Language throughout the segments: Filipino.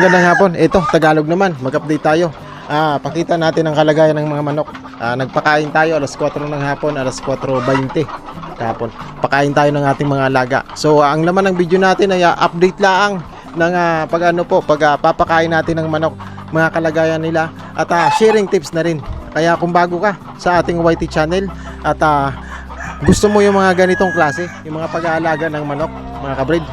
Magandang hapon. Ito, Tagalog naman. Mag-update tayo. Pakita natin ang kalagayan ng mga manok. Nagpakain tayo alas 4 ng hapon, alas 4:20 hapon. Pakain tayo ng ating mga alaga. So, ang laman ng video natin ay update lang ng papakain natin ng manok, mga kalagayan nila at sharing tips na rin. Kaya kung bago ka sa ating YT channel at gusto mo yung mga ganitong klase, yung mga pag-aalaga ng manok, mga kabrid,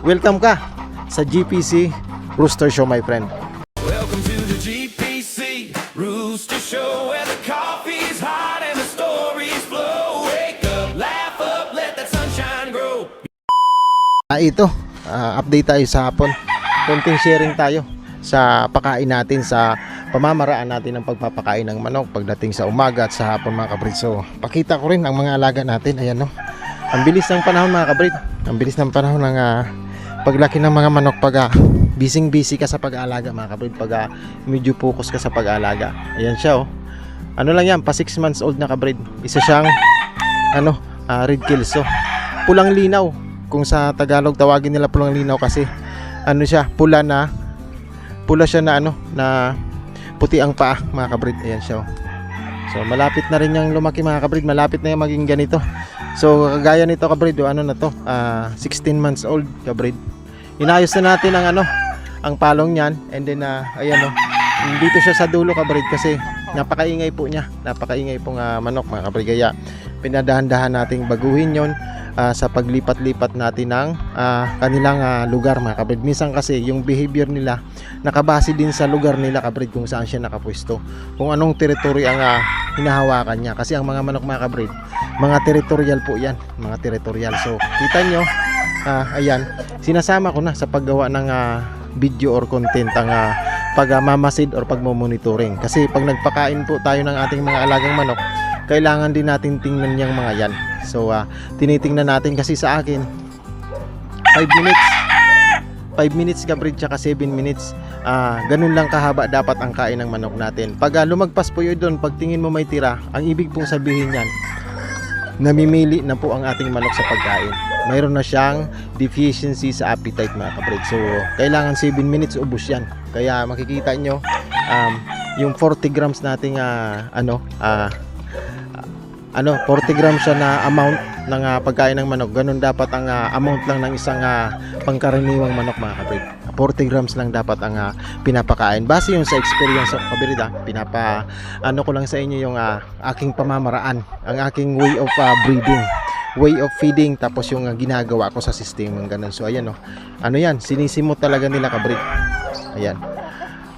welcome ka sa GPC Rooster Show, my friend. Welcome to the GPC Rooster Show, where the coffee's hot and the stories flow. Wake up, laugh up, let that sunshine grow. Ito, update tayo sa hapon. Konting sharing tayo sa pakain natin, sa pamamaraan natin ng pagpapakain ng manok pagdating sa umaga at sa hapon, mga kabrid. So, pakita ko rin ang mga alaga natin. Ayan, no. Ang bilis ng panahon, mga kabrid. Ang bilis ng panahon ng paglaki ng mga manok pag busy ka sa pag-aalaga, mga kabrid, pag medyo focus ka sa pag-aalaga. Ayan siya, oh. Ano lang yan, pa 6 months old na kabrid. Isa siyang red kelso. Pulang linaw. Kung sa Tagalog tawagin nila pulang linaw kasi ano siya, pula siya na na puti ang paa, mga kabrid. Ayan siya, oh. So malapit na rin yung lumaki, mga kabrid. Malapit na yung maging ganito. So kagaya nito, kabrid, ano na to, 16 months old, kabrid. Inayos na natin ang palong niyan, and then ayan, dito siya sa dulo, kabrid, kasi napakaingay po niya, napakaingay pong manok, mga kabrid. Kaya pinadahan-dahan nating baguhin yon sa paglipat-lipat natin ng kanilang lugar, mga kabrid. Minsan kasi yung behavior nila nakabase din sa lugar nila, kabrid, kung saan siya nakapwesto, kung anong teritoryo ang hinahawakan niya. Kasi ang mga manok, mga kabrid, mga territorial po yan, mga territorial. So kita nyo, ayan, sinasama ko na sa paggawa ng video or content ang pagmamasid or pagmo-monitoring. Kasi pag nagpakain po tayo ng ating mga alagang manok, kailangan din natin tingnan yung mga yan. So tinitingnan natin, kasi sa akin 5 minutes kabrid, tsaka 7 minutes, ganun lang kahaba dapat ang kain ng manok natin. Pag lumagpas po yun doon, pag tingin mo may tira, ang ibig pong sabihin yan, namimili na po ang ating manok sa pagkain. Mayroon na siyang deficiency sa appetite, mga kabrid. So kailangan 7 minutes ubos yan. Kaya makikita nyo yung 40 grams nating 40 grams siya na amount ng pagkain ng manok. Ganun dapat ang amount lang ng isang pangkaraniwang manok, mga kabrid. 40 grams lang dapat ang pinapakain. Base yung sa experience of kabrid, ko lang sa inyo yung aking pamamaraan, ang aking way of breeding, way of feeding, tapos yung ginagawa ko sa system ng ganun. So ayan, yan, sinisimot talaga nila, kabrid. Ayan,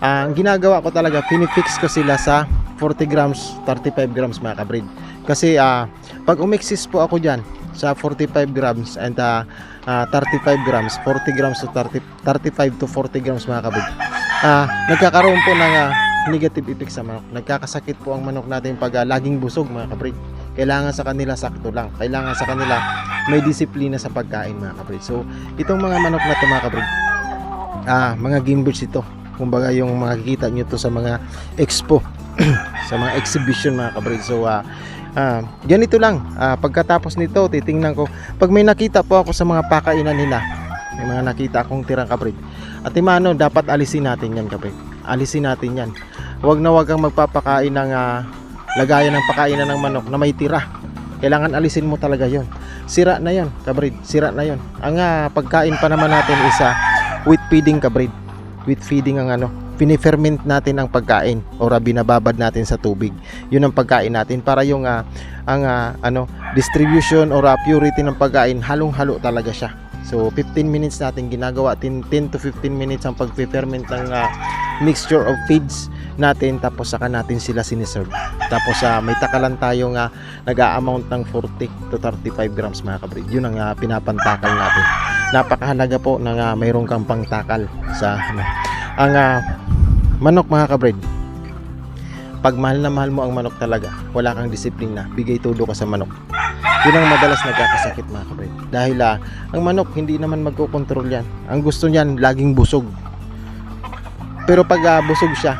ang ginagawa ko talaga, pinifix ko sila sa 40 grams, 35 grams, mga kabrid. Kasi pag umexist po ako dyan sa 45 grams and 35 grams, 40 grams to 35 to 40 grams, mga kabrid, nagkakaroon po ng negative effect sa manok. Nagkakasakit po ang manok natin pag laging busog, mga kabrid. Kailangan sa kanila sakto lang. Kailangan sa kanila may disiplina sa pagkain, mga kabrid. So itong mga manok na to, mga kabrid, mga game birds ito. Kumbaga yung makikita nyo to sa mga expo sa mga exhibition, mga kabrid. So ganito lang, pagkatapos nito titingnan ko, pag may nakita po ako sa mga pakainan nila, may mga nakita akong tirang, kabrid, at imano, dapat alisin natin yan, kabrid. Alisin natin yan. Huwag kang magpapakain ng lagayan ng pakainan ng manok na may tira. Kailangan alisin mo talaga yon. Sira na yon, kabrid, sira na yon. Ang pagkain pa naman natin is with feeding, kabrid. With feeding ang piniferment natin ang pagkain o binababad natin sa tubig. Yun ang pagkain natin para yung distribution or purity ng pagkain, halong-halo talaga siya. So 15 minutes natin ginagawa, 10 to 15 minutes ang pag-ferment ng mixture of feeds natin, tapos saka natin sila siniserve. Tapos may takalan tayong nag-a-amount ng 40 to 35 grams, mga kabrid. Yun ang pinapantakal natin. Napakahalaga po na mayroon kang pangtakal sa ang manok, mga kabrid. Pag mahal na mahal mo ang manok talaga, wala kang disiplina, bigay todo ka sa manok, yun ang madalas nagkakasakit, mga kabrid. Dahil ang manok hindi naman magkokontrol yan. Ang gusto niyan laging busog. Pero pag busog siya,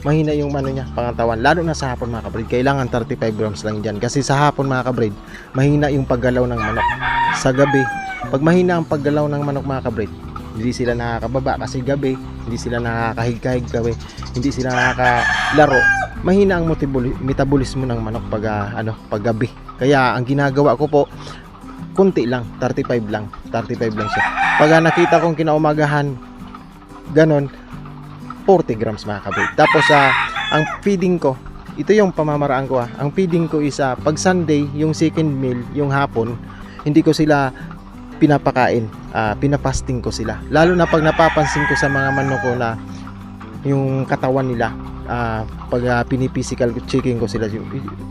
mahina yung niya, pangatawan. Lalo na sa hapon, mga kabrid, kailangan 35 grams lang dyan. Kasi sa hapon, mga kabrid, mahina yung paggalaw ng manok. Sa gabi, pag mahina ang paggalaw ng manok, mga kabrid, hindi sila nakakababa kasi gabi, hindi sila nakakahig-kahig gabi, hindi sila nakakalaro. Mahina ang metabolismo ng manok pag pag gabi. Kaya ang ginagawa ko po, kunti lang, 35 lang siya. Pag nakita kong kinaumagahan ganon, 40 grams mga kabrid. Tapos ang feeding ko, ito yung pamamaraan ko ang feeding ko is pag Sunday, yung second meal, yung hapon, hindi ko sila pinapakain, pinapasting ko sila. Lalo na pag napapansin ko sa mga manok ko na yung katawan nila, pag piniphysical checking ko sila,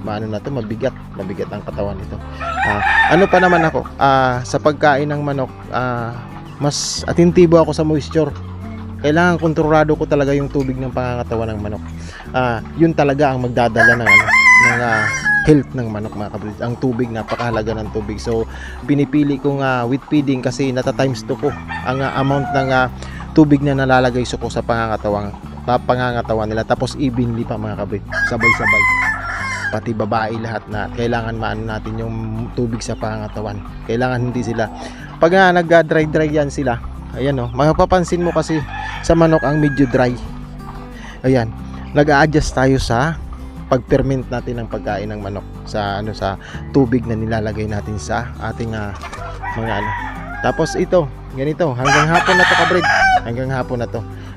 maano na to, mabigat ang katawan nito. Ano pa naman ako, sa pagkain ng manok, mas atintibo ako sa moisture. Kailangan kontrolado ko talaga yung tubig ng pangangatawan ng manok. Yun talaga ang magdadala ng health ng manok mga kabrid. Ang tubig, napakahalaga ng tubig. So pinipili ko with feeding kasi nata-times 2 ko ang amount ng tubig na nalalagay ko sa pangangatawan nila. Tapos evenly pa mga kabrid, sabay-sabay, pati babae lahat, na kailangan maano natin yung tubig sa pangangatawan. Kailangan hindi sila pag nag-dry yan sila. Ayan mapapansin mo kasi sa manok ang medyo dry. Ayan, nag-a-adjust tayo sa pag-ferment natin ng pagkain ng manok sa sa tubig na nilalagay natin sa ating mga Tapos ito, ganito, hanggang hapon na to kabrid.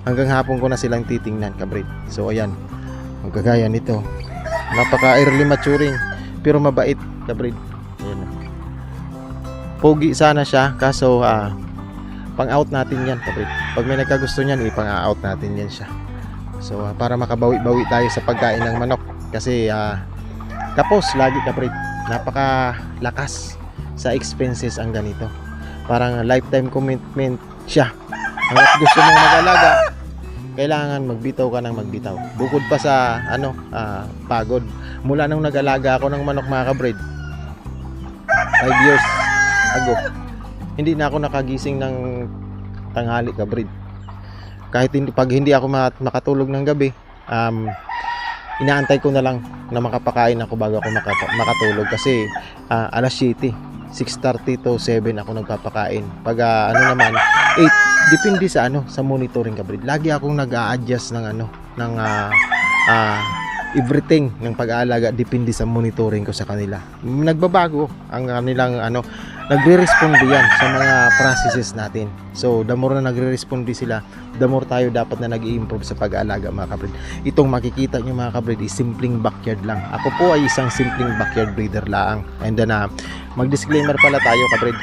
Hanggang hapon ko na silang titingnan kabrid. So ayan, magkagaya nito. Napaka early maturing pero mabait kabrid. Ayan. Pogi sana siya kaso pang-out natin yan kabrid. Pag may nagkagusto niyan, ipang-out natin yan siya. So para makabawi-bawi tayo sa pagkain ng manok kasi tapos lagi kabrid, napakalakas sa expenses ang ganito. Parang lifetime commitment siya. Hanggat gusto mong mag-alaga, kailangan magbitaw ka ng magbitaw. Bukod pa sa pagod. Mula nung nag-alaga ako ng manok mga kabrid 5 years ago, hindi na ako nakagising ng tanghali kabrid. Kahit pag hindi ako makatulog ng gabi, inaantay ko na lang na makapakain ako bago ako makatulog kasi alas 7, 6:30 to 7 ako nagpapakain. Pag naman 8, depende sa sa monitoring kabrid. Lagi akong nag-a-adjust ng everything ng pag-aalaga, depende sa monitoring ko sa kanila. Nagbabago ang kanilang nagre-respond yan sa mga processes natin. So the more na nagre-respond sila, the more tayo dapat na nag-i-improve sa pag-aalaga mga kabrid. Itong makikita nyo mga kabrid is simpleng backyard lang. Ako po ay isang simpleng backyard breeder lang. And then mag-disclaimer pala tayo kabrid.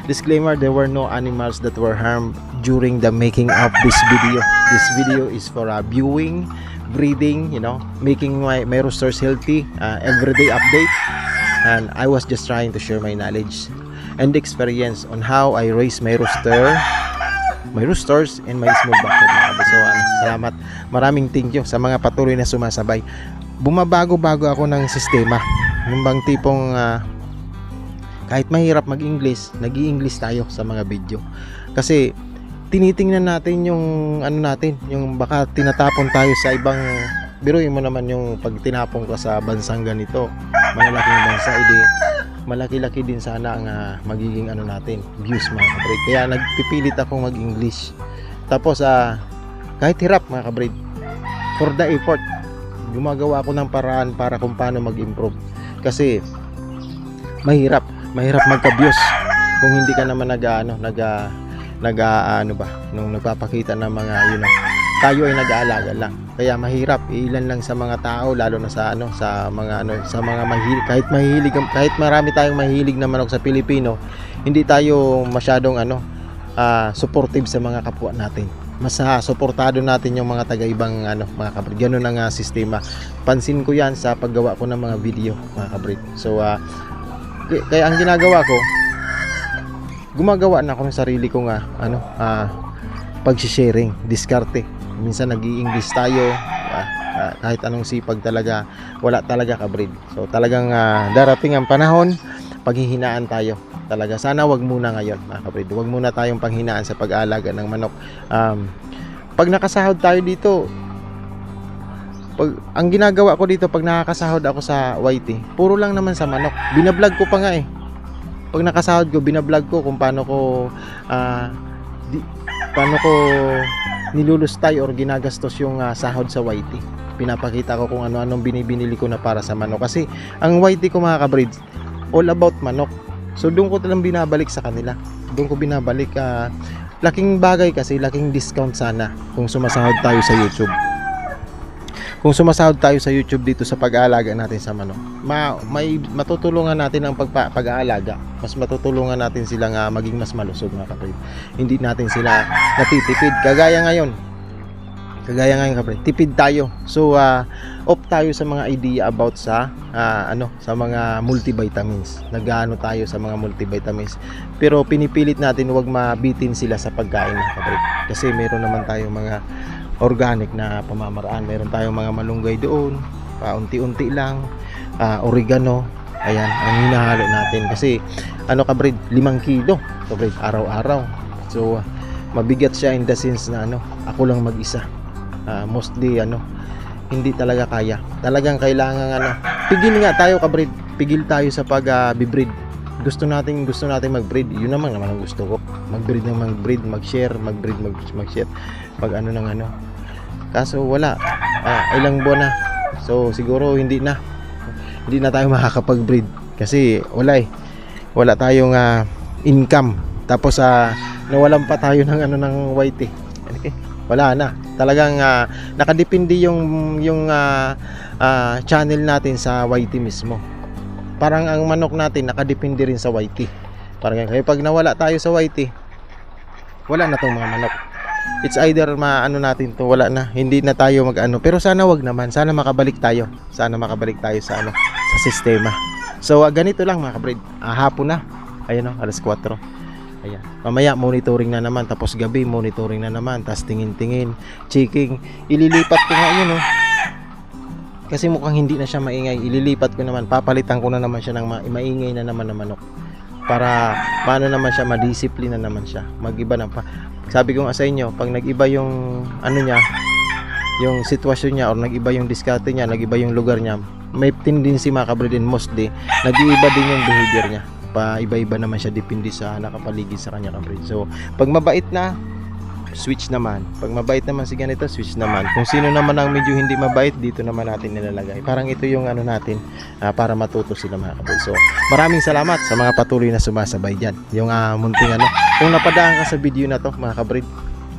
Disclaimer, there were no animals that were harmed during the making of this video. This video is for viewing, breeding, making my roosters healthy, everyday update. And I was just trying to share my knowledge and experience on how I raise my roosters and my small backyard. So salamat, maraming thank you sa mga patuloy na sumasabay. Bumabago-bago ako ng sistema, yung bang tipong kahit mahirap mag-English, nag-i-English tayo sa mga video kasi tinitingnan natin yung natin, yung baka tinatapon tayo sa ibang. Biruin mo naman yung pag tinapon ka sa bansang ganito, malalaking bansa, malaki-laki din sana ang magiging natin, views mga kabrid. Kaya nagpipilit akong mag-English. Tapos kahit hirap mga kabrid, for the effort, gumagawa ako ng paraan para kung paano mag-improve. Kasi mahirap magka-views kung hindi ka naman nung nagpapakita ng mga tayo ay nag-aalaga lang. Kaya mahirap, ilan lang sa mga tao, lalo na sa mga mahilig, kahit marami tayong mahilig na manok sa Pilipino, hindi tayo masyadong supportive sa mga kapwa natin. Mas suportado natin yung mga taga-ibang mga kabrid. Ganun ang sistema. Pansin ko 'yan sa paggawa ko ng mga video, mga kabrid. So kaya ang ginagawa ko, gumagawa na ako ng sarili kong pag-sharing, diskarte. Minsan nag-i-English tayo, kahit anong sipag talaga, wala talaga kabrid. So talagang darating ang panahon, paghihinaan tayo talaga. Sana wag muna ngayon mga kabrid, wag muna tayong panghinaan sa pag-aalaga ng manok. Pag nakasahod tayo dito, ang ginagawa ko dito, pag nakakasahod ako sa YT, puro lang naman sa manok. Binablog ko pa nga pag nakasahod ko, binablog ko kung paano ko paano ko nilulustay or ginagastos yung sahod sa YT. Pinapakita ko kung ano-anong binibinili ko na para sa manok. Kasi ang YT ko mga kabreeds, all about manok. So doon ko talang binabalik sa kanila. Doon ko binabalik. Laking bagay kasi, laking discount sana kung sumasahod tayo sa YouTube. Kung sumasahod tayo sa YouTube dito sa pag-aalaga natin sa manok, may matutulungan natin ang pag-aalaga. Mas matutulungan natin silang maging mas malusog mga kapatid. Hindi natin sila natitipid. Kagaya ngayon kapatid, tipid tayo. So off tayo sa mga idea about sa sa mga multivitamins. Nag-aano tayo sa mga multivitamins. Pero pinipilit natin huwag mabitin sila sa pagkain mga kapatid. Kasi meron naman tayong mga organic na pamamaraan. Meron tayong mga malunggay doon, paunti-unti lang, oregano. Ayan, ang hinahalo natin kasi kabrid, 5 kilo kabrid, araw-araw. So mabigat siya in the sense na ako lang mag-isa. Mostly hindi talaga kaya. Talagang kailangan pigil nga tayo kabrid. Pigil tayo sa pag-bibreed. Gusto natin mag-breed. Yun naman ang gusto ko. Mag-breed, mag-share, mag-share. Pag Kaso wala. Ilang buwan na. So siguro hindi na tayo makakapag-breed kasi wala tayong income. Tapos nawalan pa tayo ng YT. Okay? Wala na. Talagang nakadepende yung channel natin sa YT mismo. Parang ang manok natin nakadepende rin sa YT. Parang kaya pag nawala tayo sa YT, wala na tong mga manok. It's either natin to, wala na, hindi na tayo pero sana wag naman, sana makabalik tayo sa sa sistema. So ganito lang mga kabrid, hapon na, ayun alas 4. Ayan, mamaya monitoring na naman, tapos gabi monitoring na naman, tapos tingin-tingin, checking, ililipat ko nga yun kasi mukhang hindi na siya maingay, ililipat ko naman, papalitan ko na naman siya ng maingay na naman na manok para paano naman siya, madisiplina naman siya, magiba na pa. Sabi ko nga sa inyo, pag nag-iba yung niya, yung sitwasyon niya or nag-iba yung diskarte niya, nag-iba yung lugar niya, may tendency mga kabrid, mostly nag-iiba din yung behavior niya. Iba-iba naman siya, depende sa nakapaligid sa kanya kabrid. So pag mabait na, switch naman. Pag mabait naman si ganito, switch naman. Kung sino naman ang medyo hindi mabait, dito naman natin nilalagay. Parang ito yung natin para matuto sila mga kabrid. So maraming salamat sa mga patuloy na sumasabay dyan. Yung munting kung napadaan ka sa video na to mga kabrid,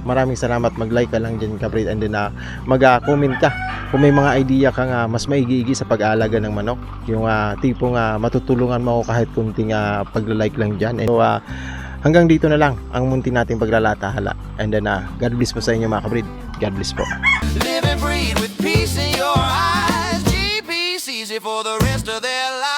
maraming salamat. Mag-like ka lang dyan kabrid, and then mag-comment ka kung may mga idea kang mas maigi-igi sa pag-aalaga ng manok. Yung tipong matutulungan mo ako kahit kunting pag-like lang dyan. So hanggang dito na lang ang munti nating paglalatahala. And then God bless po sa inyo mga kabrid. God bless po. Live and breathe with peace in your eyes. GP's easy for the rest of their lives.